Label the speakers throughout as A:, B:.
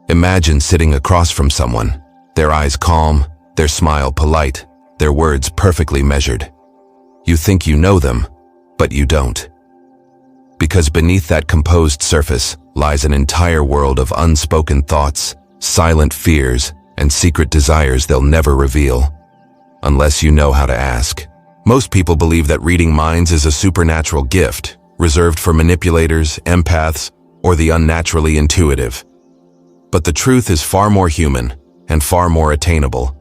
A: Imagine sitting across from someone, their eyes calm, their smile polite, their words perfectly measured. You think you know them, but you don't. Because beneath that composed surface lies an entire world of unspoken thoughts, silent fears, and secret desires they'll never reveal, unless you know how to ask. Most people believe that reading minds is a supernatural gift, reserved for manipulators, empaths, or the unnaturally intuitive. But the truth is far more human and far more attainable.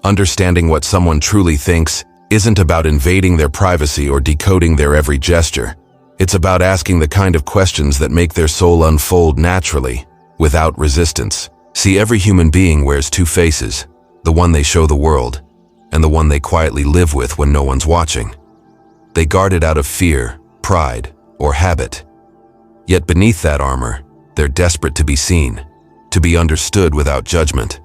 A: Understanding what someone truly thinks isn't about invading their privacy or decoding their every gesture. It's about asking the kind of questions that make their soul unfold naturally, without resistance. See, every human being wears two faces, the one they show the world, and the one they quietly live with when no one's watching. They guard it out of fear, pride, or habit. Yet beneath that armor, they're desperate to be seen, to be understood without judgment.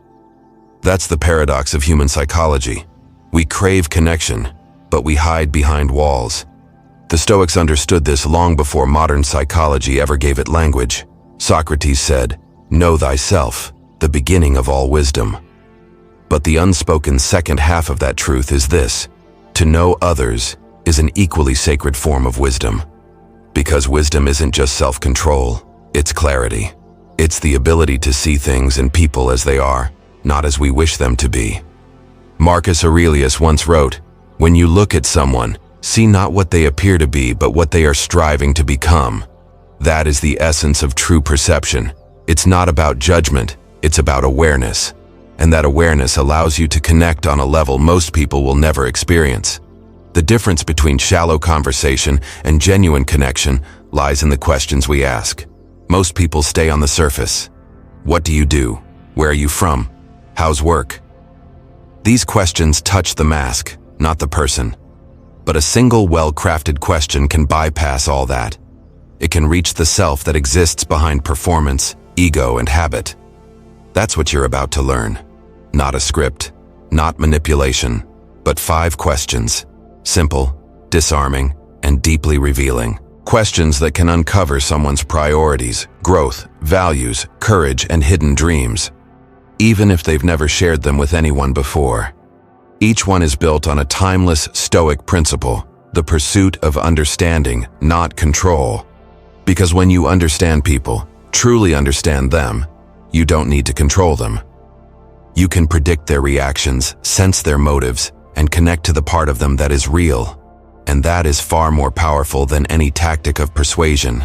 A: That's the paradox of human psychology. We crave connection, but we hide behind walls. The Stoics understood this long before modern psychology ever gave it language. Socrates said, "Know thyself, the beginning of all wisdom." But the unspoken second half of that truth is this: to know others is an equally sacred form of wisdom. Because wisdom isn't just self-control, it's clarity. It's the ability to see things and people as they are, not as we wish them to be. Marcus Aurelius once wrote, "When you look at someone, see not what they appear to be, but what they are striving to become." That is the essence of true perception. It's not about judgment, it's about awareness. And that awareness allows you to connect on a level most people will never experience. The difference between shallow conversation and genuine connection lies in the questions we ask. Most people stay on the surface. What do you do? Where are you from? How's work? These questions touch the mask, not the person. But a single well-crafted question can bypass all that. It can reach the self that exists behind performance, ego, and habit. That's what you're about to learn. Not a script, not manipulation, but 5 questions. Simple, disarming, and deeply revealing. Questions that can uncover someone's priorities, growth, values, courage, and hidden dreams, even if they've never shared them with anyone before. Each one is built on a timeless Stoic principle, the pursuit of understanding, not control. Because when you understand people, truly understand them, you don't need to control them. You can predict their reactions, sense their motives, and connect to the part of them that is real. And that is far more powerful than any tactic of persuasion.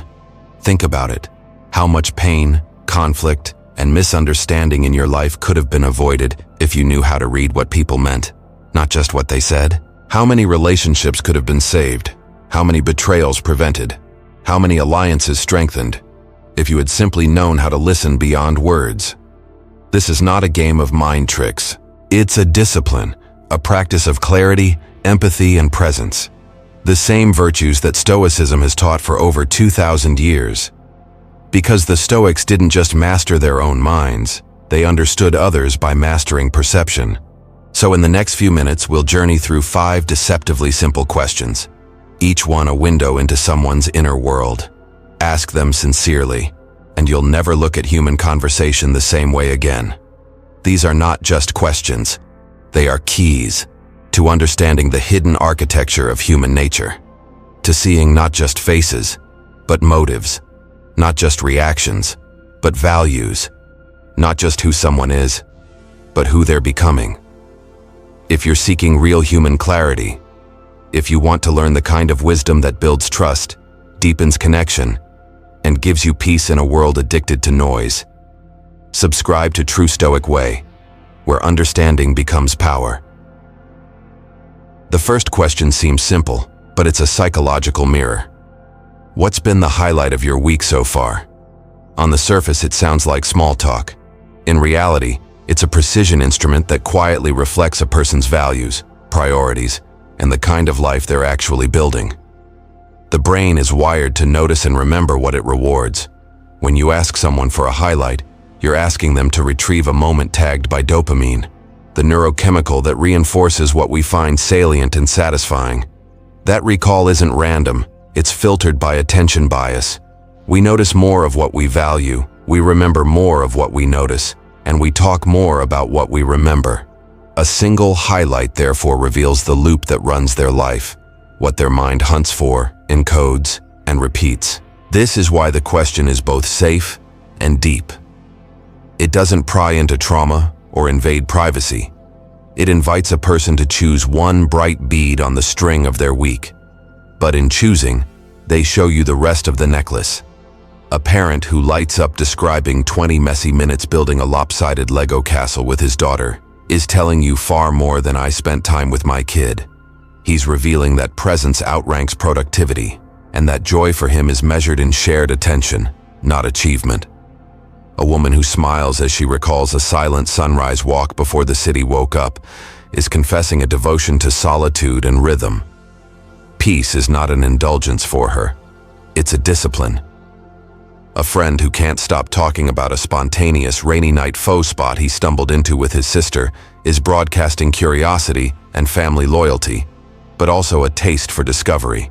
A: Think about it. How much pain, conflict, and misunderstanding in your life could have been avoided if you knew how to read what people meant, not just what they said? How many relationships could have been saved? How many betrayals prevented? How many alliances strengthened? If you had simply known how to listen beyond words. This is not a game of mind tricks. It's a discipline, a practice of clarity, empathy, and presence. The same virtues that Stoicism has taught for over 2,000 years. Because the Stoics didn't just master their own minds, they understood others by mastering perception. So in the next few minutes, we'll journey through 5 deceptively simple questions, each one a window into someone's inner world. Ask them sincerely, and you'll never look at human conversation the same way again. These are not just questions, they are keys to understanding the hidden architecture of human nature, to seeing not just faces, but motives, not just reactions, but values, not just who someone is, but who they're becoming. If you're seeking real human clarity, if you want to learn the kind of wisdom that builds trust, deepens connection, and gives you peace in a world addicted to noise, subscribe to True Stoic Way, where understanding becomes power. The first question seems simple, but it's a psychological mirror. What's been the highlight of your week so far? On the surface, it sounds like small talk. In reality, it's a precision instrument that quietly reflects a person's values, priorities, and the kind of life they're actually building. The brain is wired to notice and remember what it rewards. When you ask someone for a highlight, you're asking them to retrieve a moment tagged by dopamine, the neurochemical that reinforces what we find salient and satisfying. That recall isn't random, it's filtered by attention bias. We notice more of what we value, We remember more of what we notice, and we talk more about what we remember. A single highlight therefore reveals the loop that runs their life, what their mind hunts for, encodes, and repeats. This is why the question is both safe and deep. It doesn't pry into trauma or invade privacy. It invites a person to choose one bright bead on the string of their week. But in choosing, they show you the rest of the necklace. A parent who lights up describing 20 messy minutes building a lopsided Lego castle with his daughter is telling you far more than I spent time with my kid. He's revealing that presence outranks productivity, and that joy for him is measured in shared attention, not achievement. A woman who smiles as she recalls a silent sunrise walk before the city woke up is confessing a devotion to solitude and rhythm. Peace is not an indulgence for her. It's a discipline. A friend who can't stop talking about a spontaneous rainy night faux spot he stumbled into with his sister is broadcasting curiosity and family loyalty, but also a taste for discovery.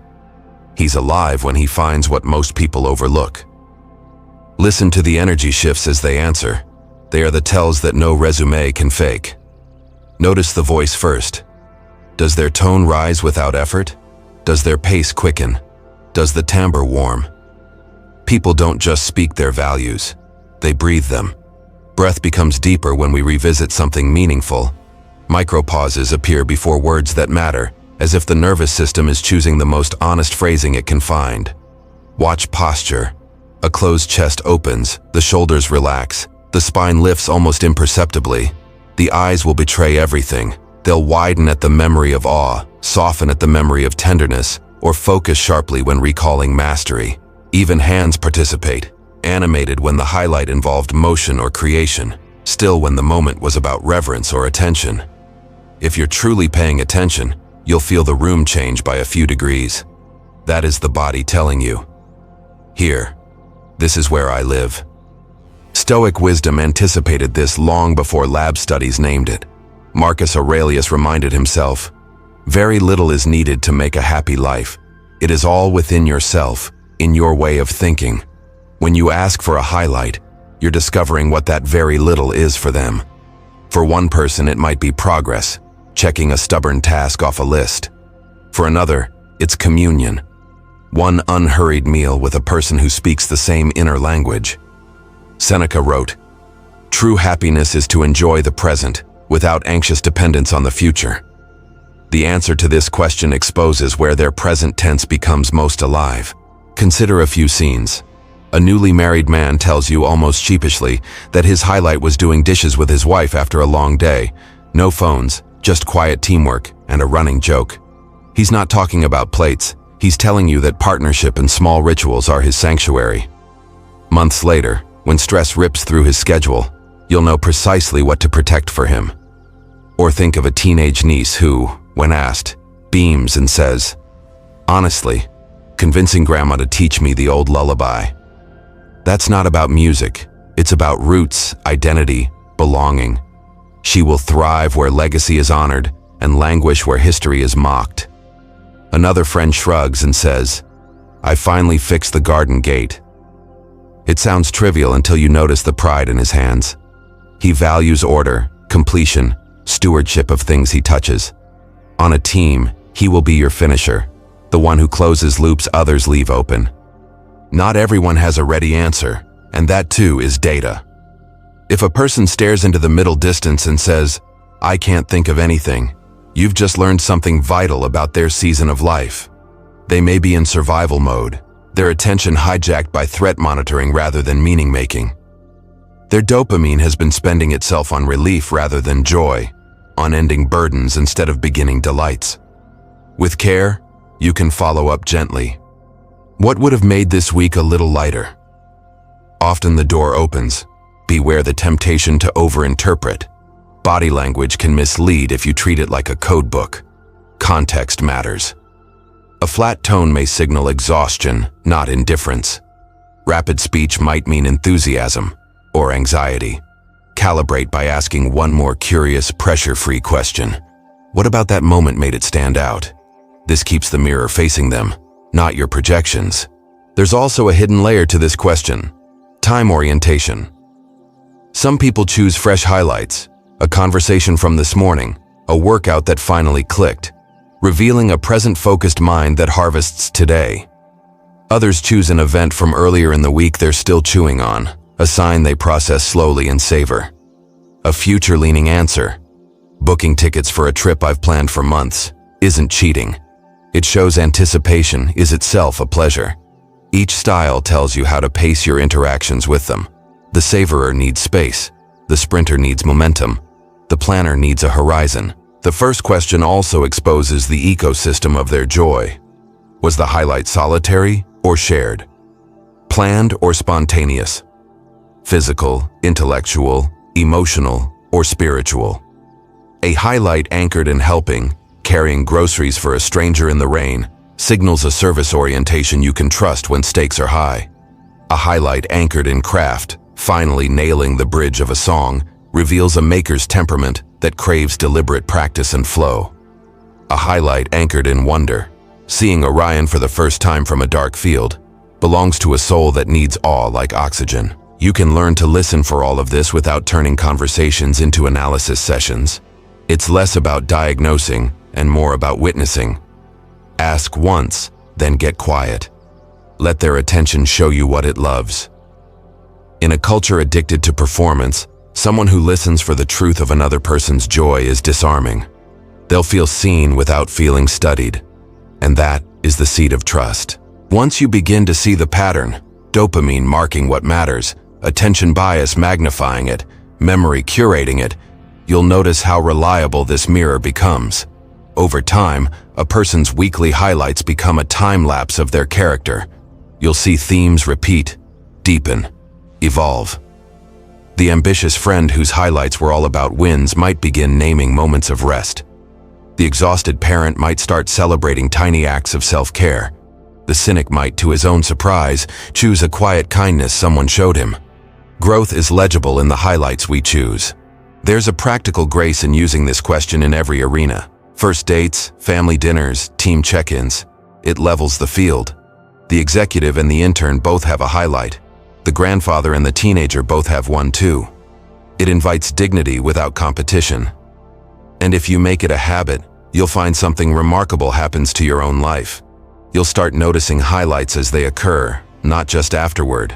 A: He's alive when he finds what most people overlook. Listen to the energy shifts as they answer. They are the tells that no resume can fake. Notice the voice first. Does their tone rise without effort? Does their pace quicken? Does the timbre warm? People don't just speak their values, they breathe them. Breath becomes deeper when we revisit something meaningful. Micropauses appear before words that matter, as if the nervous system is choosing the most honest phrasing it can find. Watch posture. A closed chest opens, the shoulders relax, the spine lifts almost imperceptibly. The eyes will betray everything. They'll widen at the memory of awe, soften at the memory of tenderness, or focus sharply when recalling mastery. Even hands participate, animated when the highlight involved motion or creation, still when the moment was about reverence or attention. If you're truly paying attention, you'll feel the room change by a few degrees. That is the body telling you, here, this is where I live. Stoic wisdom anticipated this long before lab studies named it. Marcus Aurelius reminded himself, very little is needed to make a happy life. It is all within yourself, in your way of thinking. When you ask for a highlight, you're discovering what that very little is for them. For one person, it might be progress, checking a stubborn task off a list. For another, it's communion. One unhurried meal with a person who speaks the same inner language. Seneca wrote, "True happiness is to enjoy the present, without anxious dependence on the future." The answer to this question exposes where their present tense becomes most alive. Consider a few scenes. A newly married man tells you almost sheepishly that his highlight was doing dishes with his wife after a long day. No phones, just quiet teamwork and a running joke. He's not talking about plates. He's telling you that partnership and small rituals are his sanctuary. Months later, when stress rips through his schedule, you'll know precisely what to protect for him. Or think of a teenage niece who, when asked, beams and says, "Honestly, convincing grandma to teach me the old lullaby." That's not about music. It's about roots, identity, belonging. She will thrive where legacy is honored and languish where history is mocked. Another friend shrugs and says, "I finally fixed the garden gate." It sounds trivial until you notice the pride in his hands. He values order, completion, stewardship of things he touches. On a team, he will be your finisher, the one who closes loops others leave open. Not everyone has a ready answer, and that too is data. If a person stares into the middle distance and says, "I can't think of anything," you've just learned something vital about their season of life. They may be in survival mode, their attention hijacked by threat monitoring rather than meaning-making. Their dopamine has been spending itself on relief rather than joy, on ending burdens instead of beginning delights. With care, you can follow up gently. What would have made this week a little lighter? Often the door opens. Beware the temptation to overinterpret. Body language can mislead if you treat it like a code book. Context matters. A flat tone may signal exhaustion, not indifference. Rapid speech might mean enthusiasm or anxiety. Calibrate by asking one more curious, pressure-free question. What about that moment made it stand out? This keeps the mirror facing them, not your projections. There's also a hidden layer to this question. Time orientation. Some people choose fresh highlights, a conversation from this morning, a workout that finally clicked, revealing a present-focused mind that harvests today. Others choose an event from earlier in the week they're still chewing on, a sign they process slowly and savor. A future-leaning answer. Booking tickets for a trip I've planned for months isn't cheating. It shows anticipation is itself a pleasure. Each style tells you how to pace your interactions with them. The savorer needs space. The sprinter needs momentum. The planner needs a horizon. The first question also exposes the ecosystem of their joy. Was the highlight solitary or shared? Planned or spontaneous? Physical, intellectual, emotional, or spiritual? A highlight anchored in helping, carrying groceries for a stranger in the rain, signals a service orientation you can trust when stakes are high. A highlight anchored in craft, finally nailing the bridge of a song, reveals a maker's temperament that craves deliberate practice and flow. A highlight anchored in wonder, seeing Orion for the first time from a dark field, belongs to a soul that needs awe like oxygen. You can learn to listen for all of this without turning conversations into analysis sessions. It's less about diagnosing and more about witnessing. Ask once, then get quiet. Let their attention show you what it loves. In a culture addicted to performance, someone who listens for the truth of another person's joy is disarming. They'll feel seen without feeling studied. And that is the seed of trust. Once you begin to see the pattern, dopamine marking what matters, attention bias magnifying it, memory curating it, you'll notice how reliable this mirror becomes. Over time, a person's weekly highlights become a time-lapse of their character. You'll see themes repeat, deepen, evolve. The ambitious friend whose highlights were all about wins might begin naming moments of rest. The exhausted parent might start celebrating tiny acts of self-care. The cynic might, to his own surprise, choose a quiet kindness someone showed him. Growth is legible in the highlights we choose. There's a practical grace in using this question in every arena. First dates, family dinners, team check-ins. It levels the field. The executive and the intern both have a highlight. The grandfather and the teenager both have one too. It invites dignity without competition. And if you make it a habit, you'll find something remarkable happens to your own life. You'll start noticing highlights as they occur, not just afterward.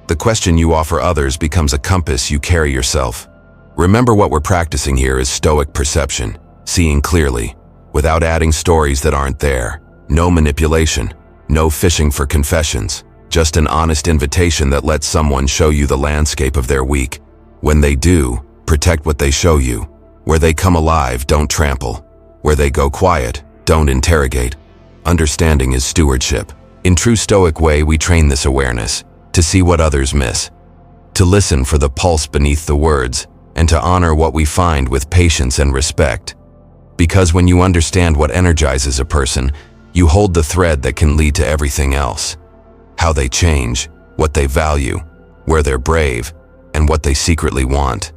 A: The question you offer others becomes a compass you carry yourself. Remember, what we're practicing here is Stoic perception, seeing clearly, without adding stories that aren't there. No manipulation, no fishing for confessions, just an honest invitation that lets someone show you the landscape of their week. When they do, protect what they show you. Where they come alive, don't trample. Where they go quiet, don't interrogate. Understanding is stewardship. In true Stoic way, we train this awareness, to see what others miss, to listen for the pulse beneath the words, and to honor what we find with patience and respect. Because when you understand what energizes a person, you hold the thread that can lead to everything else. How they change, what they value, where they're brave, and what they secretly want.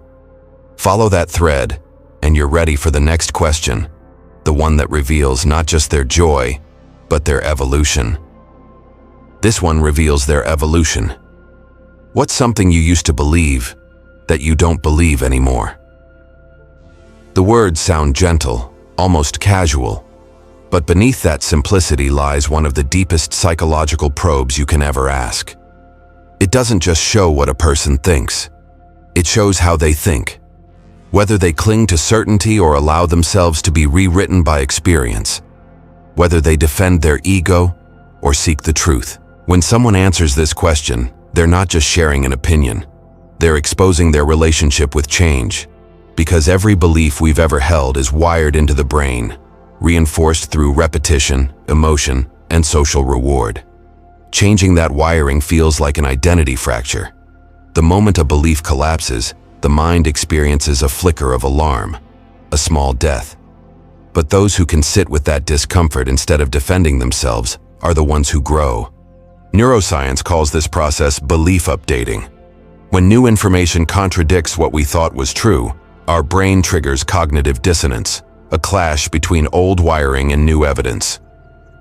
A: Follow that thread, and you're ready for the next question, the one that reveals not just their joy, but their evolution. This one reveals their evolution. What's something you used to believe that you don't believe anymore? The words sound gentle, almost casual, but beneath that simplicity lies one of the deepest psychological probes you can ever ask. It doesn't just show what a person thinks. It shows how they think, whether they cling to certainty or allow themselves to be rewritten by experience, whether they defend their ego or seek the truth. When someone answers this question, they're not just sharing an opinion. They're exposing their relationship with change, because every belief we've ever held is wired into the brain, reinforced through repetition, emotion, and social reward. Changing that wiring feels like an identity fracture. The moment a belief collapses, the mind experiences a flicker of alarm, a small death. But those who can sit with that discomfort instead of defending themselves are the ones who grow. Neuroscience calls this process belief updating. When new information contradicts what we thought was true, our brain triggers cognitive dissonance, a clash between old wiring and new evidence.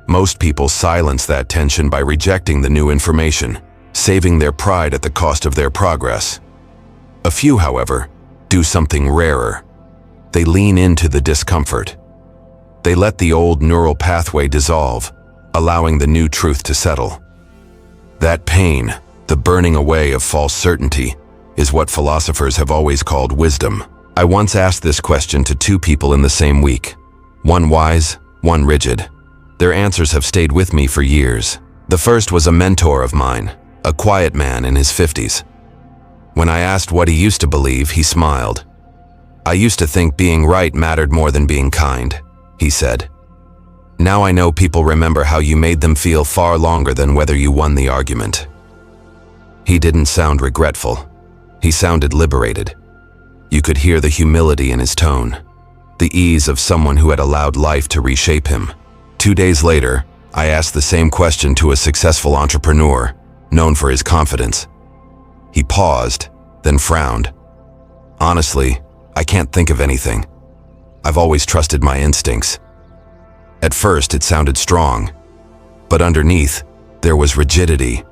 A: Most people silence that tension by rejecting the new information, saving their pride at the cost of their progress. A few, however, do something rarer. They lean into the discomfort. They let the old neural pathway dissolve, allowing the new truth to settle. That pain, the burning away of false certainty, is what philosophers have always called wisdom. I once asked this question to two people in the same week. One wise, one rigid. Their answers have stayed with me for years. The first was a mentor of mine, a quiet man in his 50s. When I asked what he used to believe, he smiled. "I used to think being right mattered more than being kind," he said. "Now I know people remember how you made them feel far longer than whether you won the argument." He didn't sound regretful. He sounded liberated. You could hear the humility in his tone, the ease of someone who had allowed life to reshape him. 2 days later, I asked the same question to a successful entrepreneur, known for his confidence. He paused, then frowned. "Honestly, I can't think of anything. I've always trusted my instincts." At first, it sounded strong, but underneath, there was rigidity,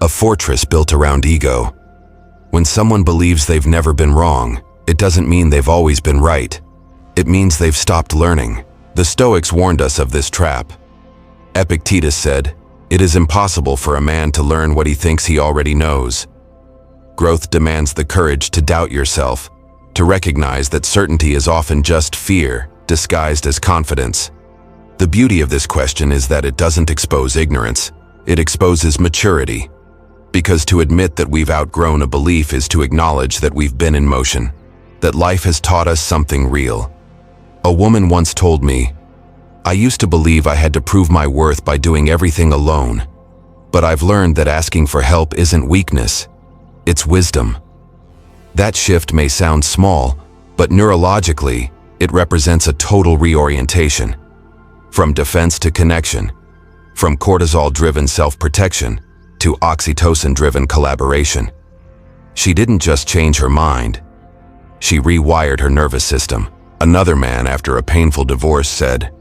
A: a fortress built around ego. When someone believes they've never been wrong, it doesn't mean they've always been right. It means they've stopped learning. The Stoics warned us of this trap. Epictetus said, "It is impossible for a man to learn what he thinks he already knows." Growth demands the courage to doubt yourself, to recognize that certainty is often just fear, disguised as confidence. The beauty of this question is that it doesn't expose ignorance, it exposes maturity. Because to admit that we've outgrown a belief is to acknowledge that we've been in motion, that life has taught us something real. A woman once told me, "I used to believe I had to prove my worth by doing everything alone, but I've learned that asking for help isn't weakness, it's wisdom." That shift may sound small, but neurologically, it represents a total reorientation. From defense to connection, from cortisol-driven self-protection to oxytocin-driven collaboration. She didn't just change her mind, she rewired her nervous system. Another man, after a painful divorce, said,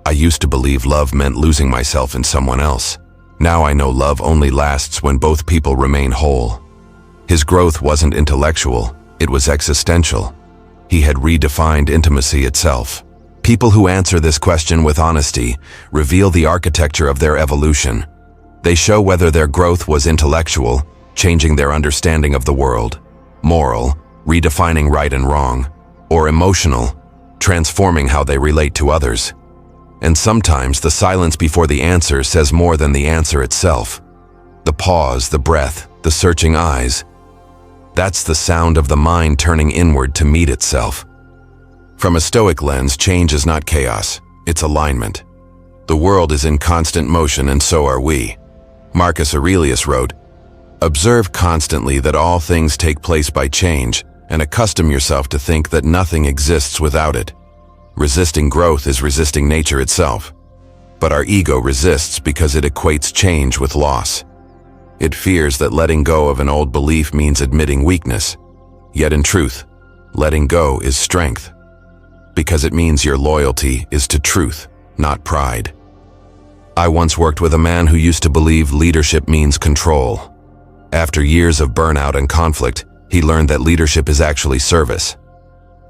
A: "I used to believe love meant losing myself in someone else. Now I know love only lasts when both people remain whole." His growth wasn't intellectual, it was existential. He had redefined intimacy itself. People who answer this question with honesty reveal the architecture of their evolution. They show whether their growth was intellectual, changing their understanding of the world, moral, redefining right and wrong, or emotional, transforming how they relate to others. And sometimes the silence before the answer says more than the answer itself. The pause, the breath, the searching eyes. That's the sound of the mind turning inward to meet itself. From a Stoic lens, change is not chaos, it's alignment. The world is in constant motion and so are we. Marcus Aurelius wrote, "Observe constantly that all things take place by change, and accustom yourself to think that nothing exists without it." Resisting growth is resisting nature itself. But our ego resists because it equates change with loss. It fears that letting go of an old belief means admitting weakness. Yet in truth, letting go is strength. Because it means your loyalty is to truth, not pride. I once worked with a man who used to believe leadership means control. After years of burnout and conflict, he learned that leadership is actually service.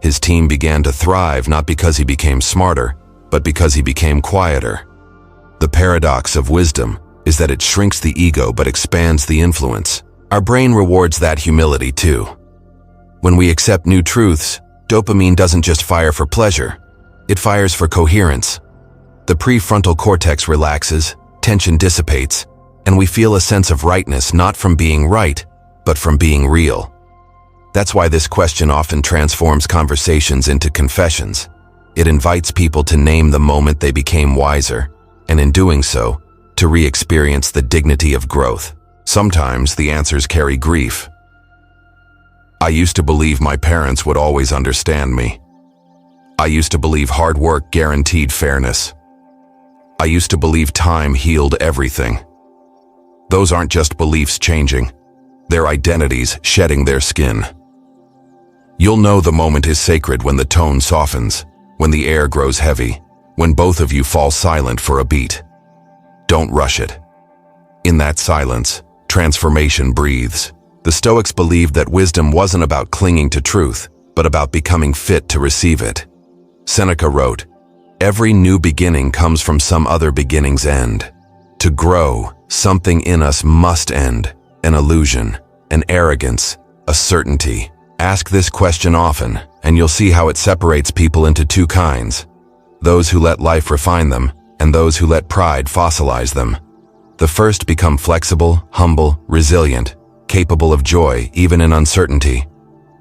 A: His team began to thrive not because he became smarter, but because he became quieter. The paradox of wisdom is that it shrinks the ego but expands the influence. Our brain rewards that humility too. When we accept new truths, dopamine doesn't just fire for pleasure, it fires for coherence. The prefrontal cortex relaxes, tension dissipates, and we feel a sense of rightness not from being right, but from being real. That's why this question often transforms conversations into confessions. It invites people to name the moment they became wiser, and in doing so, to re-experience the dignity of growth. Sometimes the answers carry grief. I used to believe my parents would always understand me. I used to believe hard work guaranteed fairness. I used to believe time healed everything. Those aren't just beliefs changing, they're identities shedding their skin. You'll know the moment is sacred when the tone softens, when the air grows heavy, when both of you fall silent for a beat. Don't rush it. In that silence, transformation breathes. The Stoics believed that wisdom wasn't about clinging to truth, but about becoming fit to receive it. Seneca wrote, "Every new beginning comes from some other beginning's end. To grow, something in us must end, an illusion, an arrogance, a certainty." Ask this question often, and you'll see how it separates people into two kinds: those who let life refine them, and those who let pride fossilize them. The first become flexible, humble, resilient, capable of joy even in uncertainty.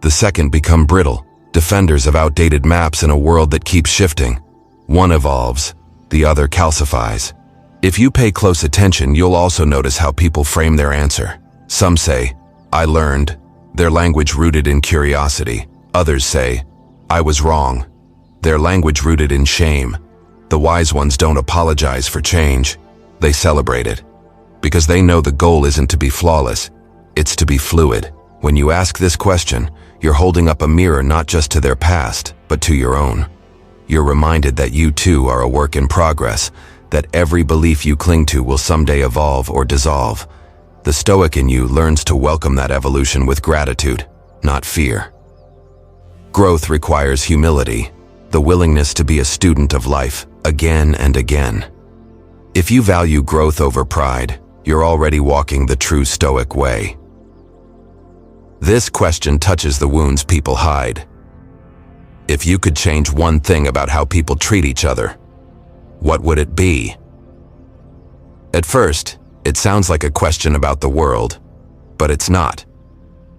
A: The second become brittle, defenders of outdated maps in a world that keeps shifting. One evolves, the other calcifies. If you pay close attention, you'll also notice how people frame their answer. Some say, "I learned," their language rooted in curiosity. Others say, "I was wrong," their language rooted in shame. The wise ones don't apologize for change. They celebrate it. Because they know the goal isn't to be flawless, it's to be fluid. When you ask this question, you're holding up a mirror not just to their past, but to your own. You're reminded that you too are a work in progress, that every belief you cling to will someday evolve or dissolve. The Stoic in you learns to welcome that evolution with gratitude, not fear. Growth requires humility, the willingness to be a student of life again and again. If you value growth over pride, you're already walking the true Stoic way. This question touches the wounds people hide. If you could change one thing about how people treat each other, what would it be? At first, it sounds like a question about the world, but it's not.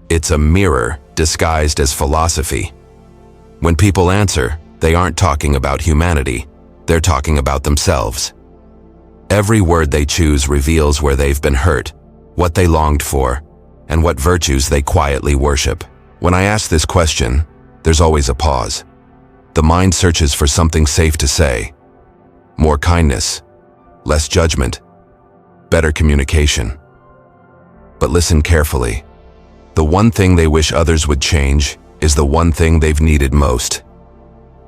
A: It's a mirror disguised as philosophy. When people answer, they aren't talking about humanity, they're talking about themselves. Every word they choose reveals where they've been hurt, what they longed for, and what virtues they quietly worship. When I ask this question, there's always a pause. The mind searches for something safe to say. More kindness, less judgment, better communication. But listen carefully. The one thing they wish others would change is the one thing they've needed most.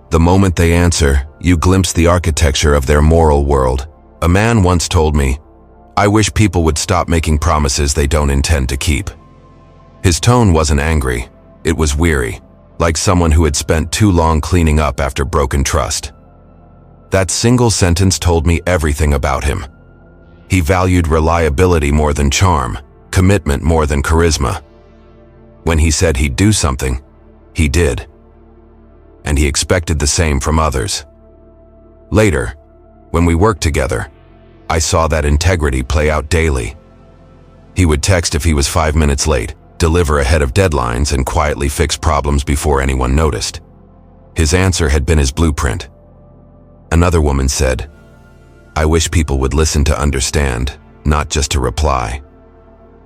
A: The moment they answer, you glimpse the architecture of their moral world. A man once told me, "I wish people would stop making promises they don't intend to keep." His tone wasn't angry, it was weary, like someone who had spent too long cleaning up after broken trust. That single sentence told me everything about him. He valued reliability more than charm, commitment more than charisma. When he said he'd do something, he did. And he expected the same from others. Later, when we worked together, I saw that integrity play out daily. He would text if he was 5 minutes late, deliver ahead of deadlines, and quietly fix problems before anyone noticed. His answer had been his blueprint. Another woman said, "I wish people would listen to understand, not just to reply."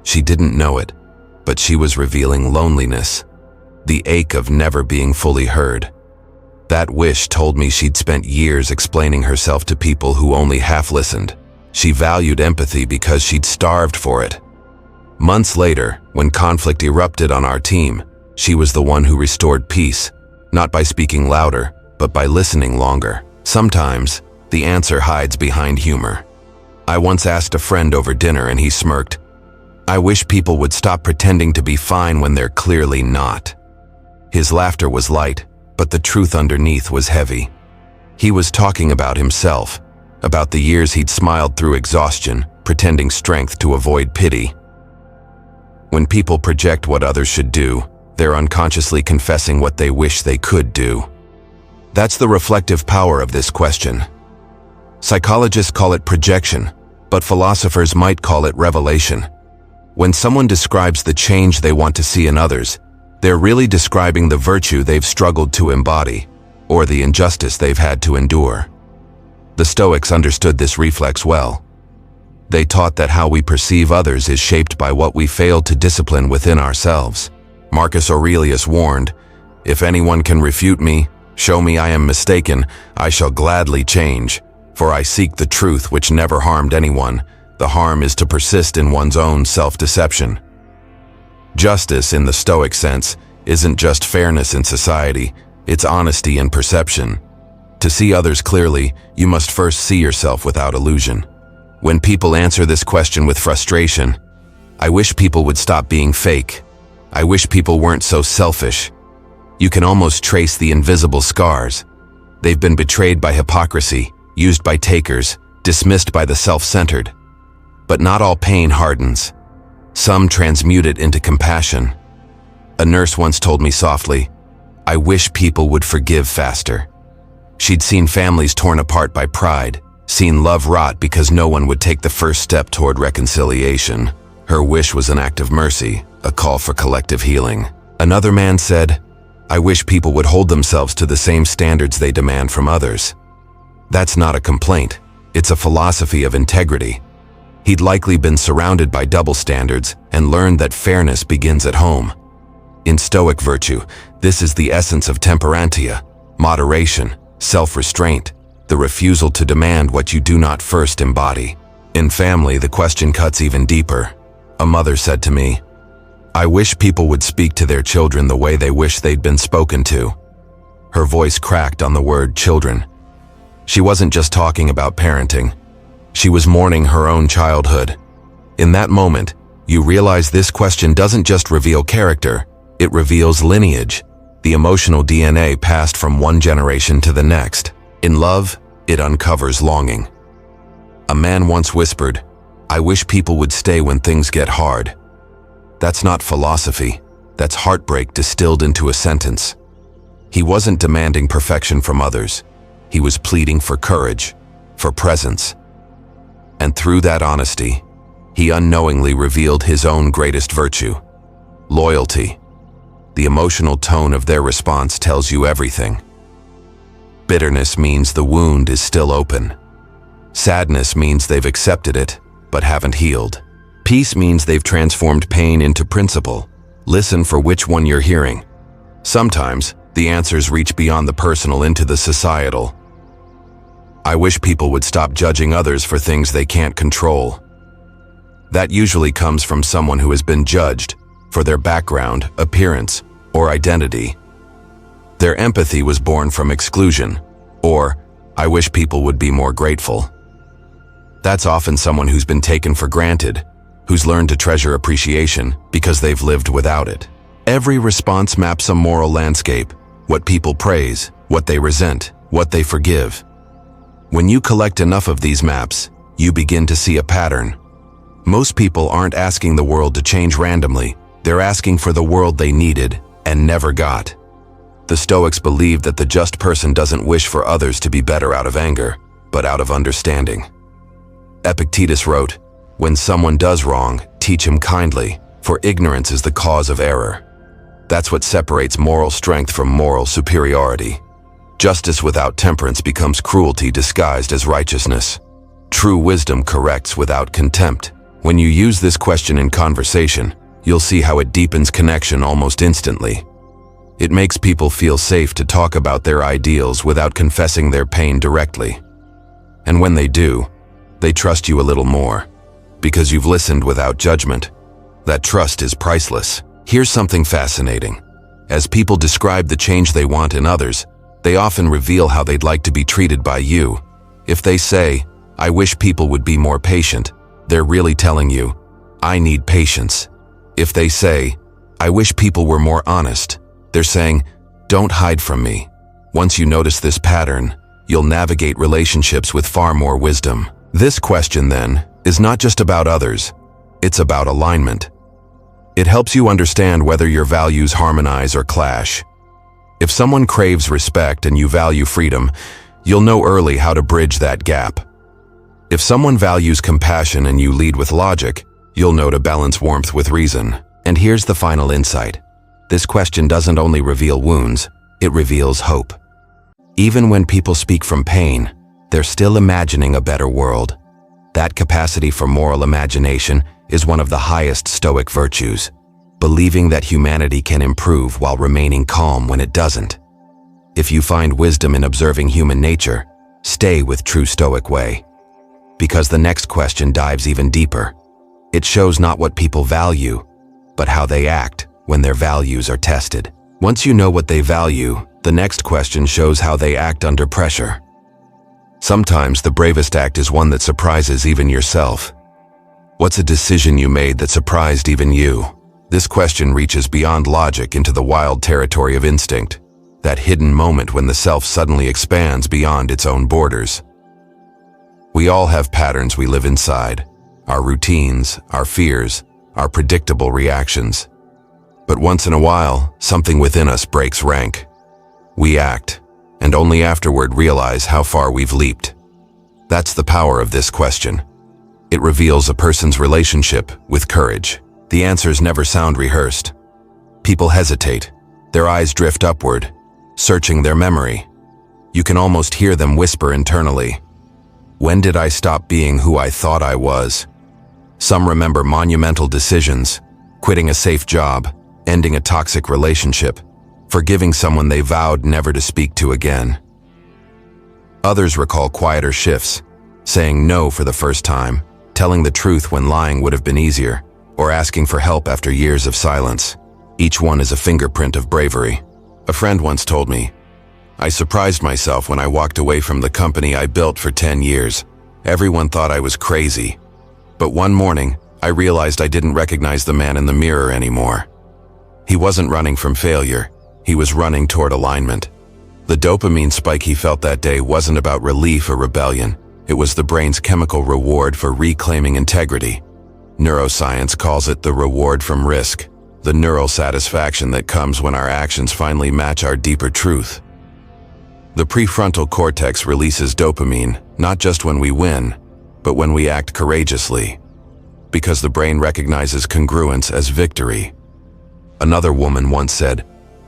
A: She didn't know it, but she was revealing loneliness, the ache of never being fully heard. That wish told me she'd spent years explaining herself to people who only half listened. She valued empathy because she'd starved for it. Months later, when conflict erupted on our team, she was the one who restored peace, not by speaking louder, but by listening longer. Sometimes, the answer hides behind humor. I once asked a friend over dinner and he smirked, "I wish people would stop pretending to be fine when they're clearly not." His laughter was light, but the truth underneath was heavy. He was talking about himself, about the years he'd smiled through exhaustion, pretending strength to avoid pity. When people project what others should do, they're unconsciously confessing what they wish they could do. That's the reflective power of this question. Psychologists call it projection, but philosophers might call it revelation. When someone describes the change they want to see in others, they're really describing the virtue they've struggled to embody, or the injustice they've had to endure. The Stoics understood this reflex well. They taught that how we perceive others is shaped by what we failed to discipline within ourselves. Marcus Aurelius warned, "If anyone can refute me, show me I am mistaken, I shall gladly change, for I seek the truth which never harmed anyone. The harm is to persist in one's own self-deception." Justice, in the Stoic sense, isn't just fairness in society, it's honesty in perception. To see others clearly, you must first see yourself without illusion. When people answer this question with frustration, I wish people would stop being fake. I wish people weren't so selfish. You can almost trace the invisible scars. They've been betrayed by hypocrisy, used by takers, dismissed by the self-centered. But not all pain hardens. Some transmute it into compassion. A nurse once told me softly, "I wish people would forgive faster." She'd seen families torn apart by pride, seen love rot because no one would take the first step toward reconciliation. Her wish was an act of mercy, a call for collective healing. Another man said, "I wish people would hold themselves to the same standards they demand from others." That's not a complaint. It's a philosophy of integrity. He'd likely been surrounded by double standards and learned that fairness begins at home. In Stoic virtue, this is the essence of temperantia, moderation, self-restraint, the refusal to demand what you do not first embody. In family, the question cuts even deeper. A mother said to me, "I wish people would speak to their children the way they wish they'd been spoken to." Her voice cracked on the word children. She wasn't just talking about parenting. She was mourning her own childhood. In that moment, you realize this question doesn't just reveal character, it reveals lineage, the emotional DNA passed from one generation to the next. In love, it uncovers longing. A man once whispered, "I wish people would stay when things get hard." That's not philosophy, that's heartbreak distilled into a sentence. He wasn't demanding perfection from others. He was pleading for courage, for presence. And through that honesty, he unknowingly revealed his own greatest virtue, loyalty. The emotional tone of their response tells you everything. Bitterness means the wound is still open. Sadness means they've accepted it, but haven't healed. Peace means they've transformed pain into principle. Listen for which one you're hearing. Sometimes, the answers reach beyond the personal into the societal. I wish people would stop judging others for things they can't control. That usually comes from someone who has been judged for their background, appearance, or identity. Their empathy was born from exclusion, or I wish people would be more grateful. That's often someone who's been taken for granted, who's learned to treasure appreciation because they've lived without it. Every response maps a moral landscape, what people praise, what they resent, what they forgive. When you collect enough of these maps, you begin to see a pattern. Most people aren't asking the world to change randomly. They're asking for the world they needed and never got. The Stoics believed that the just person doesn't wish for others to be better out of anger, but out of understanding. Epictetus wrote, "When someone does wrong, teach him kindly, for ignorance is the cause of error." That's what separates moral strength from moral superiority. Justice without temperance becomes cruelty disguised as righteousness. True wisdom corrects without contempt. When you use this question in conversation, you'll see how it deepens connection almost instantly. It makes people feel safe to talk about their ideals without confessing their pain directly. And when they do, they trust you a little more, because you've listened without judgment. That trust is priceless. Here's something fascinating. As people describe the change they want in others, they often reveal how they'd like to be treated by you. If they say, "I wish people would be more patient," they're really telling you, "I need patience." If they say, "I wish people were more honest," they're saying, "Don't hide from me." Once you notice this pattern, you'll navigate relationships with far more wisdom. This question, then, is not just about others, it's about alignment. It helps you understand whether your values harmonize or clash. If someone craves respect and you value freedom, you'll know early how to bridge that gap. If someone values compassion and you lead with logic, you'll know to balance warmth with reason. And here's the final insight. This question doesn't only reveal wounds, it reveals hope. Even when people speak from pain, they're still imagining a better world. That capacity for moral imagination is one of the highest Stoic virtues, believing that humanity can improve while remaining calm when it doesn't. If you find wisdom in observing human nature, stay with true Stoic way. Because the next question dives even deeper. It shows not what people value, but how they act when their values are tested. Once you know what they value, the next question shows how they act under pressure. Sometimes the bravest act is one that surprises even yourself. What's a decision you made that surprised even you? This question reaches beyond logic into the wild territory of instinct, that hidden moment when the self suddenly expands beyond its own borders. We all have patterns we live inside, our routines, our fears, our predictable reactions. But once in a while, something within us breaks rank. We act, and only afterward realize how far we've leaped. That's the power of this question. It reveals a person's relationship with courage. The answers never sound rehearsed. People hesitate. Their eyes drift upward, searching their memory. You can almost hear them whisper internally. When did I stop being who I thought I was? Some remember monumental decisions, quitting a safe job, ending a toxic relationship, forgiving someone they vowed never to speak to again. Others recall quieter shifts, saying no for the first time, telling the truth when lying would have been easier, or asking for help after years of silence. Each one is a fingerprint of bravery. A friend once told me, "I surprised myself when I walked away from the company I built for 10 years. Everyone thought I was crazy. But one morning, I realized I didn't recognize the man in the mirror anymore. He wasn't running from failure. He was running toward alignment." The dopamine spike he felt that day wasn't about relief or rebellion. It was the brain's chemical reward for reclaiming integrity. Neuroscience calls it the reward from risk, the neural satisfaction that comes when our actions finally match our deeper truth. The prefrontal cortex releases dopamine, not just when we win, but when we act courageously, because the brain recognizes congruence as victory. Another woman once said,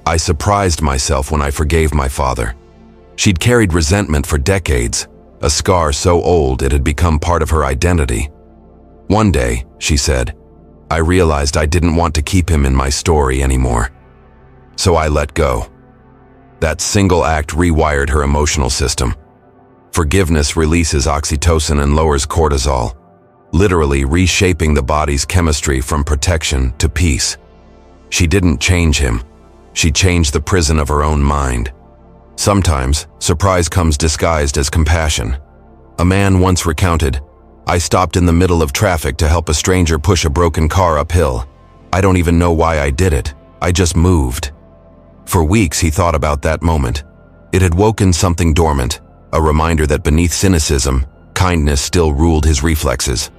A: "I surprised myself when I forgave my father." She'd carried resentment for decades, a scar so old it had become part of her identity. One day, she said, I realized I didn't want to keep him in my story anymore. So I let go. That single act rewired her emotional system. Forgiveness releases oxytocin and lowers cortisol, literally reshaping the body's chemistry from protection to peace. She didn't change him. She changed the prison of her own mind. Sometimes, surprise comes disguised as compassion. A man once recounted, "I stopped in the middle of traffic to help a stranger push a broken car uphill. I don't even know why I did it. I just moved." For weeks he thought about that moment. It had woken something dormant, a reminder that beneath cynicism, kindness still ruled his reflexes.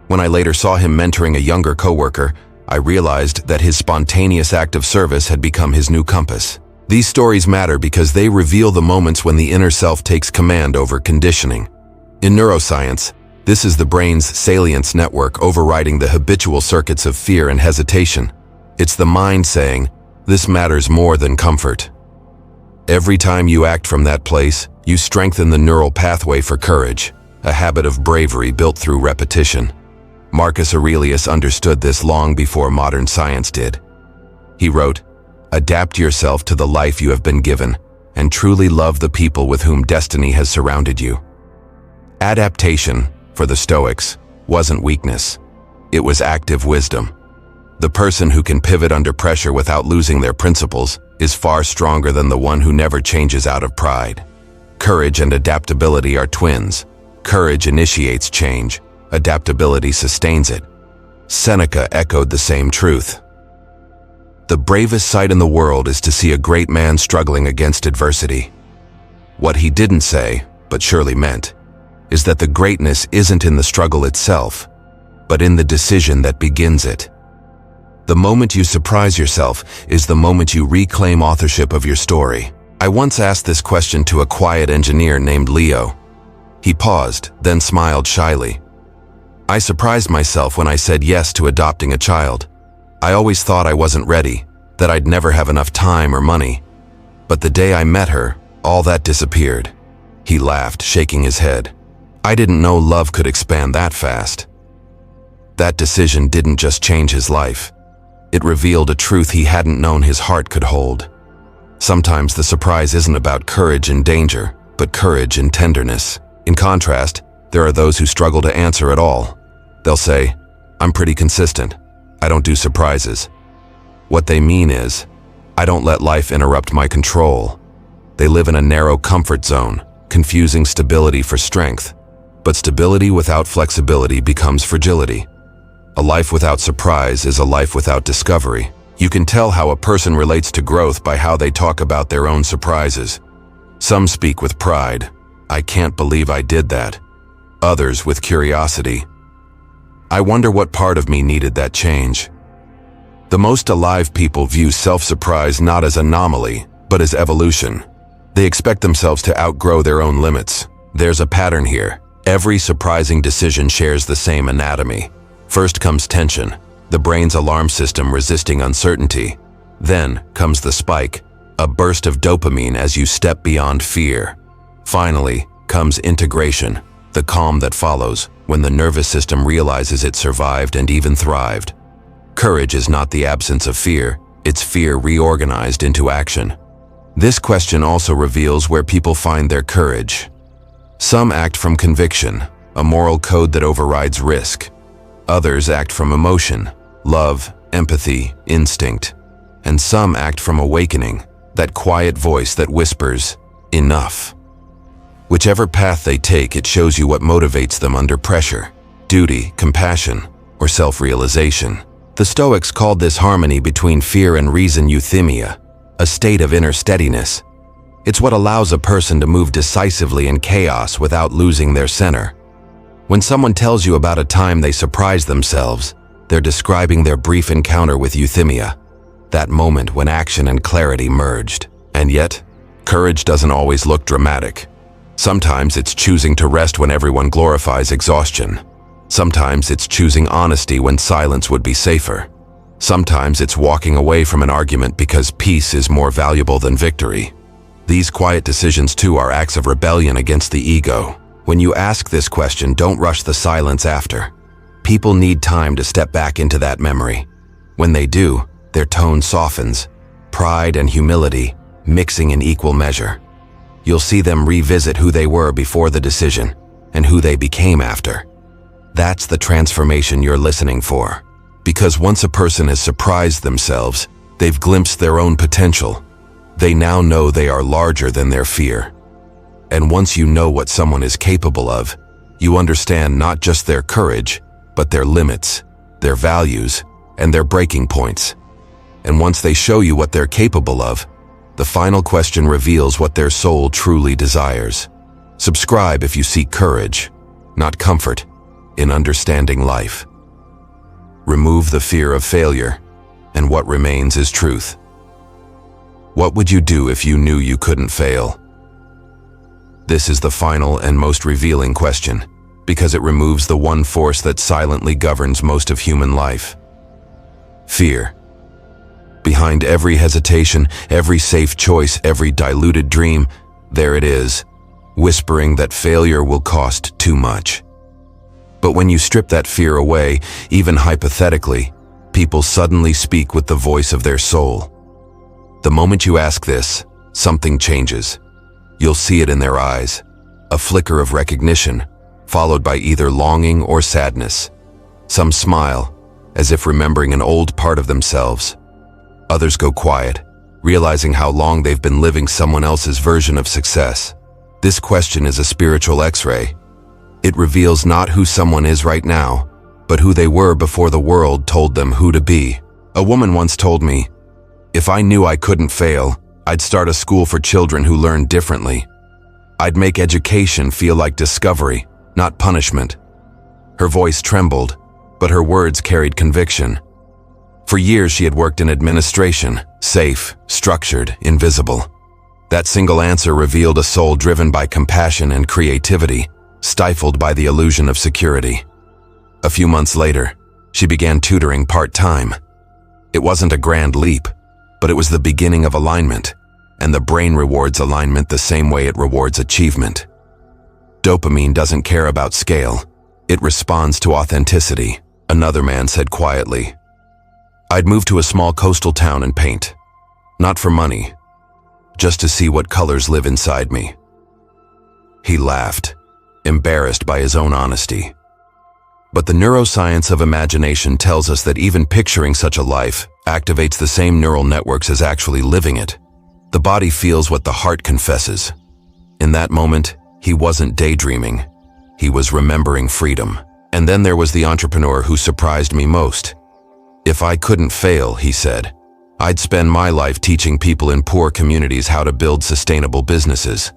A: When I later saw him mentoring a younger coworker, I realized that his spontaneous act of service had become his new compass. These stories matter because they reveal the moments when the inner self takes command over conditioning. In neuroscience, this is the brain's salience network overriding the habitual circuits of fear and hesitation. It's the mind saying, "This matters more than comfort." Every time you act from that place, you strengthen the neural pathway for courage, a habit of bravery built through repetition. Marcus Aurelius understood this long before modern science did. He wrote, "Adapt yourself to the life you have been given, and truly love the people with whom destiny has surrounded you." Adaptation, for the Stoics, wasn't weakness. It was active wisdom. The person who can pivot under pressure without losing their principles is far stronger than the one who never changes out of pride. Courage and adaptability are twins. Courage initiates change. Adaptability sustains it. Seneca echoed the same truth. The bravest sight in the world is to see a great man struggling against adversity. What he didn't say, but surely meant, is that the greatness isn't in the struggle itself, but in the decision that begins it. The moment you surprise yourself is the moment you reclaim authorship of your story. I once asked this question to a quiet engineer named Leo. He paused, then smiled shyly. "I surprised myself when I said yes to adopting a child. I always thought I wasn't ready, that I'd never have enough time or money. But the day I met her, all that disappeared." He laughed, shaking his head. "I didn't know love could expand that fast." That decision didn't just change his life. It revealed a truth he hadn't known his heart could hold. Sometimes the surprise isn't about courage in danger, but courage in tenderness. In contrast, there are those who struggle to answer at all. They'll say, "I'm pretty consistent. I don't do surprises." What they mean is, "I don't let life interrupt my control." They live in a narrow comfort zone, confusing stability for strength. But stability without flexibility becomes fragility. A life without surprise is a life without discovery. You can tell how a person relates to growth by how they talk about their own surprises. Some speak with pride. I can't believe I did that. Others with curiosity. I wonder what part of me needed that change. The most alive people view self-surprise not as anomaly, but as evolution. They expect themselves to outgrow their own limits. There's a pattern here. Every surprising decision shares the same anatomy. First comes tension, the brain's alarm system resisting uncertainty. Then comes the spike, a burst of dopamine as you step beyond fear. Finally comes integration, the calm that follows when the nervous system realizes it survived and even thrived. Courage is not the absence of fear, it's fear reorganized into action. This question also reveals where people find their courage. Some act from conviction, a moral code that overrides risk. Others act from emotion, love, empathy, instinct. And some act from awakening, that quiet voice that whispers, enough. Whichever path they take, it shows you what motivates them under pressure: duty, compassion, or self-realization. The Stoics called this harmony between fear and reason euthymia, a state of inner steadiness. It's what allows a person to move decisively in chaos without losing their center. When someone tells you about a time they surprised themselves, they're describing their brief encounter with euthymia, that moment when action and clarity merged. And yet, courage doesn't always look dramatic. Sometimes it's choosing to rest when everyone glorifies exhaustion. Sometimes it's choosing honesty when silence would be safer. Sometimes it's walking away from an argument because peace is more valuable than victory. These quiet decisions too are acts of rebellion against the ego. When you ask this question, don't rush the silence after. People need time to step back into that memory. When they do, their tone softens, pride and humility mixing in equal measure. You'll see them revisit who they were before the decision and who they became after. That's the transformation you're listening for. Because once a person has surprised themselves, they've glimpsed their own potential. They now know they are larger than their fear. And once you know what someone is capable of, you understand not just their courage, but their limits, their values, and their breaking points. And once they show you what they're capable of, the final question reveals what their soul truly desires. Subscribe if you seek courage, not comfort, in understanding life. Remove the fear of failure, and what remains is truth. What would you do if you knew you couldn't fail? This is the final and most revealing question, because it removes the one force that silently governs most of human life: fear. Behind every hesitation, every safe choice, every diluted dream, there it is, whispering that failure will cost too much. But when you strip that fear away, even hypothetically, people suddenly speak with the voice of their soul. The moment you ask this, something changes. You'll see it in their eyes, a flicker of recognition, followed by either longing or sadness. Some smile, as if remembering an old part of themselves. Others go quiet, realizing how long they've been living someone else's version of success. This question is a spiritual X-ray. It reveals not who someone is right now, but who they were before the world told them who to be. A woman once told me, "If I knew I couldn't fail, I'd start a school for children who learn differently. I'd make education feel like discovery, not punishment." Her voice trembled, but her words carried conviction. For years she had worked in administration, safe, structured, invisible. That single answer revealed a soul driven by compassion and creativity, stifled by the illusion of security. A few months later, she began tutoring part-time. It wasn't a grand leap, but it was the beginning of alignment, and the brain rewards alignment the same way it rewards achievement. Dopamine doesn't care about scale. It responds to authenticity, another man said quietly. I'd move to a small coastal town and paint. Not for money, just to see what colors live inside me. He laughed, embarrassed by his own honesty. But the neuroscience of imagination tells us that even picturing such a life activates the same neural networks as actually living it. The body feels what the heart confesses. In that moment, he wasn't daydreaming. He was remembering freedom. And then there was the entrepreneur who surprised me most. If I couldn't fail, he said, I'd spend my life teaching people in poor communities how to build sustainable businesses.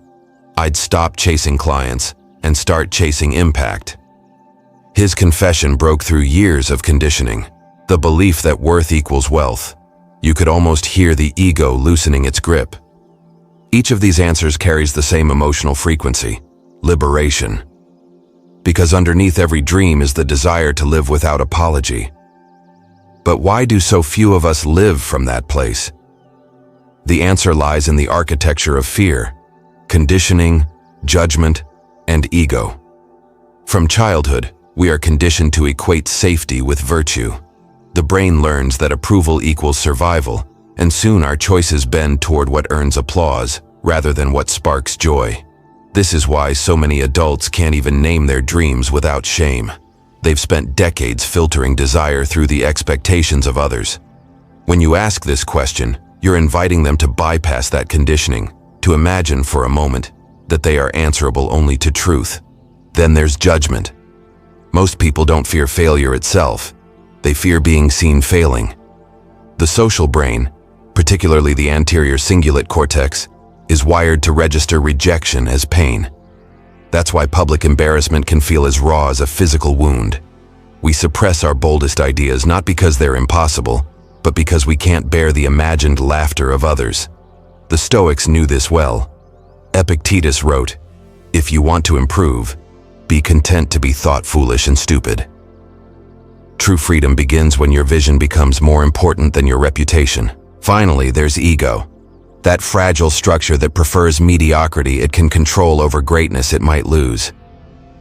A: I'd stop chasing clients and start chasing impact. His confession broke through years of conditioning, the belief that worth equals wealth. You could almost hear the ego loosening its grip. Each of these answers carries the same emotional frequency: liberation. Because underneath every dream is the desire to live without apology. But why do so few of us live from that place? The answer lies in the architecture of fear, conditioning, judgment, and ego. From childhood, we are conditioned to equate safety with virtue. The brain learns that approval equals survival, and soon our choices bend toward what earns applause rather than what sparks joy. This is why so many adults can't even name their dreams without shame. They've spent decades filtering desire through the expectations of others. When you ask this question, you're inviting them to bypass that conditioning, to imagine for a moment that they are answerable only to truth. Then there's judgment. Most people don't fear failure itself. They fear being seen failing. The social brain, particularly the anterior cingulate cortex, is wired to register rejection as pain. That's why public embarrassment can feel as raw as a physical wound. We suppress our boldest ideas not because they're impossible, but because we can't bear the imagined laughter of others. The Stoics knew this well. Epictetus wrote, "If you want to improve, be content to be thought foolish and stupid." True freedom begins when your vision becomes more important than your reputation. Finally, there's ego. That fragile structure that prefers mediocrity it can control over greatness it might lose.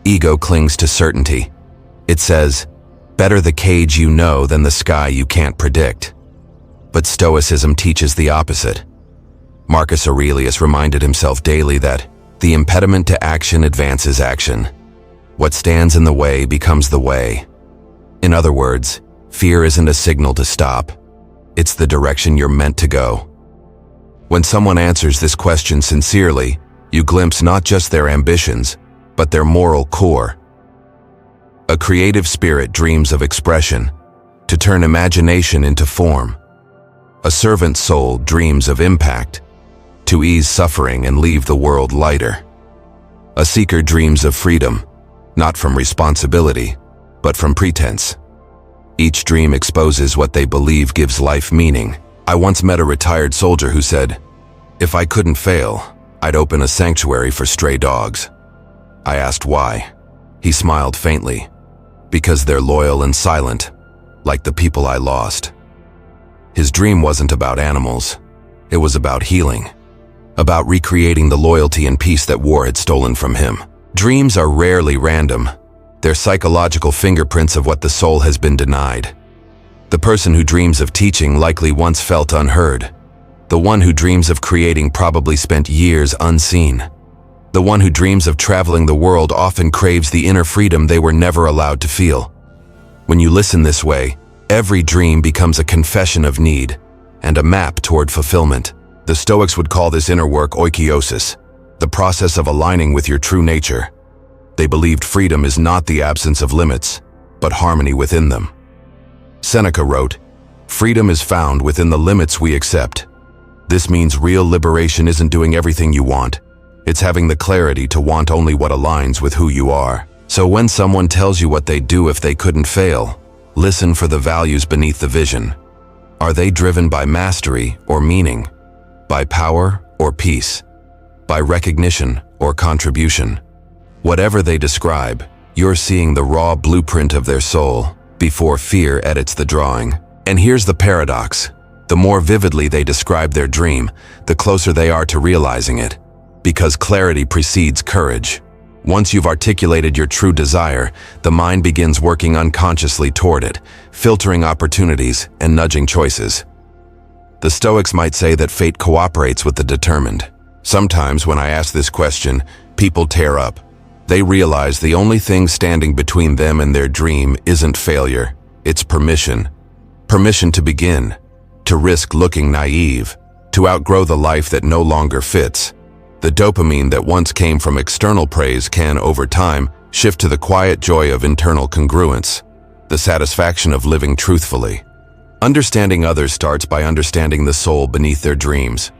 A: Ego clings to certainty. It says, better the cage you know than the sky you can't predict. But Stoicism teaches the opposite. Marcus Aurelius reminded himself daily that the impediment to action advances action. What stands in the way becomes the way. In other words, fear isn't a signal to stop. It's the direction you're meant to go. When someone answers this question sincerely, you glimpse not just their ambitions, but their moral core. A creative spirit dreams of expression, to turn imagination into form. A servant soul dreams of impact, to ease suffering and leave the world lighter. A seeker dreams of freedom, not from responsibility, but from pretense. Each dream exposes what they believe gives life meaning. I once met a retired soldier who said, "If I couldn't fail, I'd open a sanctuary for stray dogs." I asked why. He smiled faintly. Because they're loyal and silent, like the people I lost. His dream wasn't about animals. It was about healing. About recreating the loyalty and peace that war had stolen from him. Dreams are rarely random. They're psychological fingerprints of what the soul has been denied. The person who dreams of teaching likely once felt unheard. The one who dreams of creating probably spent years unseen. The one who dreams of traveling the world often craves the inner freedom they were never allowed to feel. When you listen this way, every dream becomes a confession of need and a map toward fulfillment. The Stoics would call this inner work oikeiosis, the process of aligning with your true nature. They believed freedom is not the absence of limits, but harmony within them. Seneca wrote, "Freedom is found within the limits we accept." This means real liberation isn't doing everything you want. It's having the clarity to want only what aligns with who you are. So when someone tells you what they'd do if they couldn't fail, listen for the values beneath the vision. Are they driven by mastery or meaning? By power or peace? By recognition or contribution? Whatever they describe, you're seeing the raw blueprint of their soul before fear edits the drawing. And here's the paradox. The more vividly they describe their dream, the closer they are to realizing it. Because clarity precedes courage. Once you've articulated your true desire, the mind begins working unconsciously toward it, filtering opportunities and nudging choices. The Stoics might say that fate cooperates with the determined. Sometimes when I ask this question, people tear up. They realize the only thing standing between them and their dream isn't failure, it's permission. Permission to begin, to risk looking naive, to outgrow the life that no longer fits. The dopamine that once came from external praise can, over time, Shift to the quiet joy of internal congruence, the satisfaction of living truthfully. Understanding others starts by understanding the soul beneath their dreams,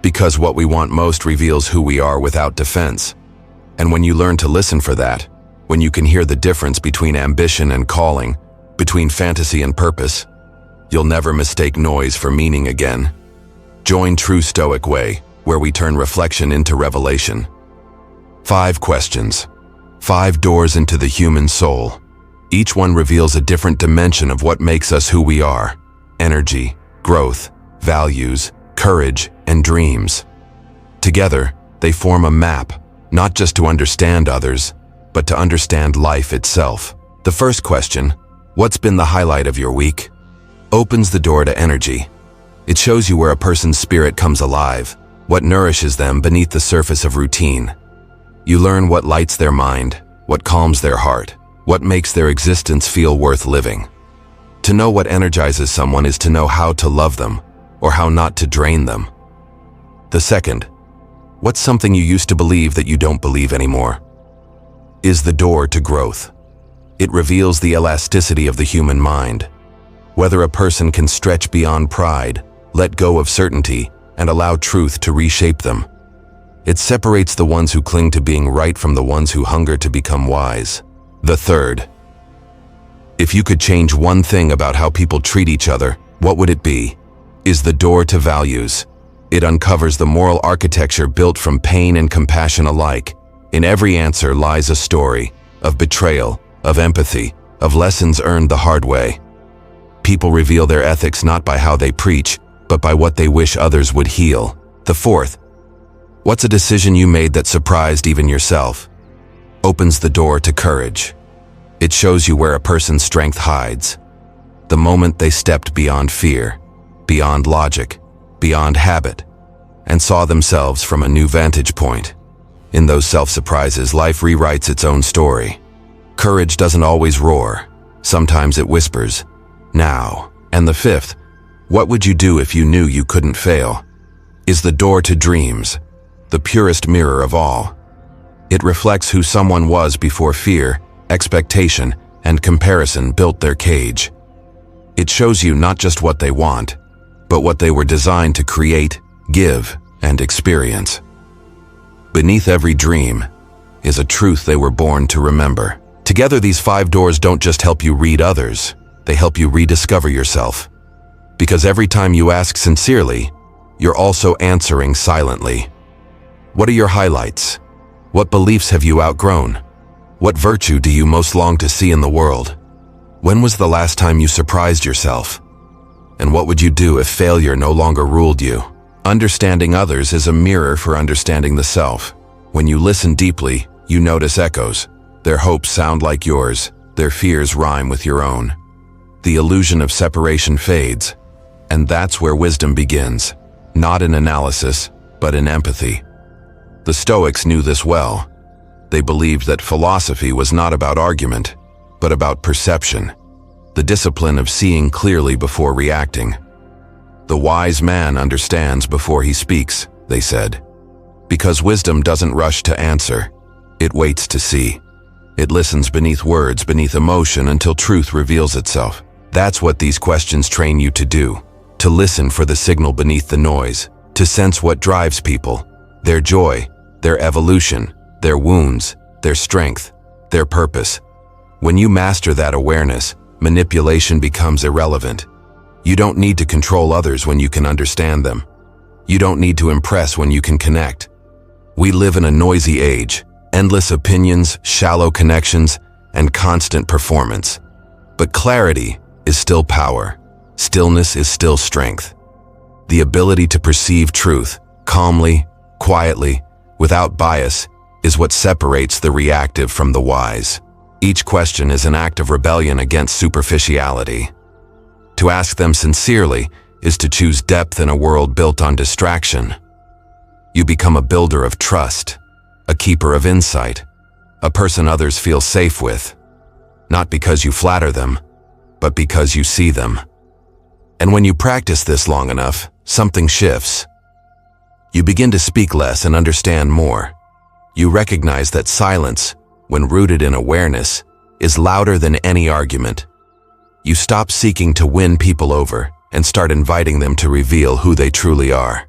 A: because what we want most reveals who we are without defense. And when you learn to listen for that, when you can hear the difference between ambition and calling, between fantasy and purpose, you'll never mistake noise for meaning again. Join True Stoic Way, where we turn reflection into revelation. 5 questions. 5 doors into the human soul. Each one reveals a different dimension of what makes us who we are. Energy, growth, values, courage, and dreams. Together, they form a map, not just to understand others, but to understand life itself. The first question, what's been the highlight of your week? Opens the door to energy. It shows you where a person's spirit comes alive, what nourishes them beneath the surface of routine. You learn what lights their mind, what calms their heart, what makes their existence feel worth living. To know what energizes someone is to know how to love them, or how not to drain them. The second, what's something you used to believe that you don't believe anymore? Is the door to growth. It reveals the elasticity of the human mind. Whether a person can stretch beyond pride, let go of certainty, and allow truth to reshape them. It separates the ones who cling to being right from the ones who hunger to become wise. The third, if you could change one thing about how people treat each other, what would it be? Is the door to values. It uncovers the moral architecture built from pain and compassion alike. In every answer lies a story of betrayal, of empathy, of lessons earned the hard way. People reveal their ethics not by how they preach, but by what they wish others would heal. The fourth, what's a decision you made that surprised even yourself? Opens the door to courage. It shows you where a person's strength hides. The moment they stepped beyond fear, beyond logic, beyond habit, and saw themselves from a new vantage point. In those self-surprises, life rewrites its own story. Courage doesn't always roar. Sometimes it whispers, now. And the fifth, what would you do if you knew you couldn't fail? Is the door to dreams, the purest mirror of all. It reflects who someone was before fear, expectation, and comparison built their cage. It shows you not just what they want, but what they were designed to create, give, and experience. Beneath every dream is a truth they were born to remember. Together, these 5 doors don't just help you read others, they help you rediscover yourself. Because every time you ask sincerely, you're also answering silently. What are your highlights? What beliefs have you outgrown? What virtue do you most long to see in the world? When was the last time you surprised yourself? And what would you do if failure no longer ruled you? Understanding others is a mirror for understanding the self. When you listen deeply, you notice echoes. Their hopes sound like yours, their fears rhyme with your own. The illusion of separation fades, and that's where wisdom begins, not in analysis, but in empathy. The Stoics knew this well. They believed that philosophy was not about argument, but about perception, the discipline of seeing clearly before reacting. The wise man understands before he speaks, they said, because wisdom doesn't rush to answer, it waits to see. It listens beneath words, beneath emotion, until truth reveals itself. That's what these questions train you to do, to listen for the signal beneath the noise, to sense what drives people, their joy, their evolution, their wounds, their strength, their purpose. When you master that awareness, manipulation becomes irrelevant. You don't need to control others when you can understand them. You don't need to impress when you can connect. We live in a noisy age, endless opinions, shallow connections, and constant performance. But clarity is still power. Stillness is still strength. The ability to perceive truth, calmly, quietly, without bias, is what separates the reactive from the wise. Each question is an act of rebellion against superficiality. To ask them sincerely is to choose depth in a world built on distraction. You become a builder of trust, a keeper of insight, a person others feel safe with, not because you flatter them, but because you see them. And when you practice this long enough, something shifts. You begin to speak less and understand more. You recognize that silence, when rooted in awareness, is louder than any argument. You stop seeking to win people over and start inviting them to reveal who they truly are.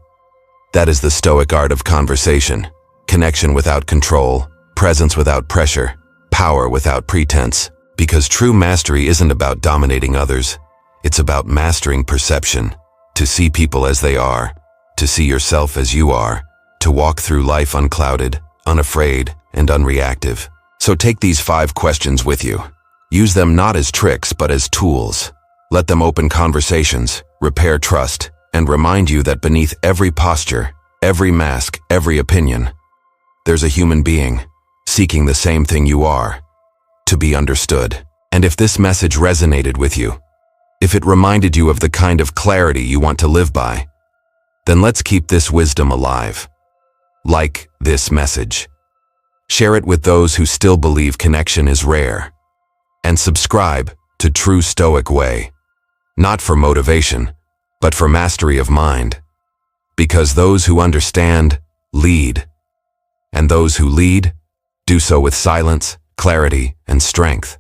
A: That is the Stoic art of conversation: connection without control, presence without pressure, power without pretense. Because true mastery isn't about dominating others, it's about mastering perception, to see people as they are, to see yourself as you are, to walk through life unclouded, unafraid, and unreactive. So take these 5 questions with you. Use them not as tricks, but as tools. Let them open conversations, repair trust, and remind you that beneath every posture, every mask, every opinion, there's a human being, seeking the same thing you are: to be understood. And if this message resonated with you, if it reminded you of the kind of clarity you want to live by, then let's keep this wisdom alive. Like this message. Share it with those who still believe connection is rare. And subscribe to True Stoic Way, not for motivation, but for mastery of mind. Because those who understand, lead. And those who lead, do so with silence, clarity, and strength.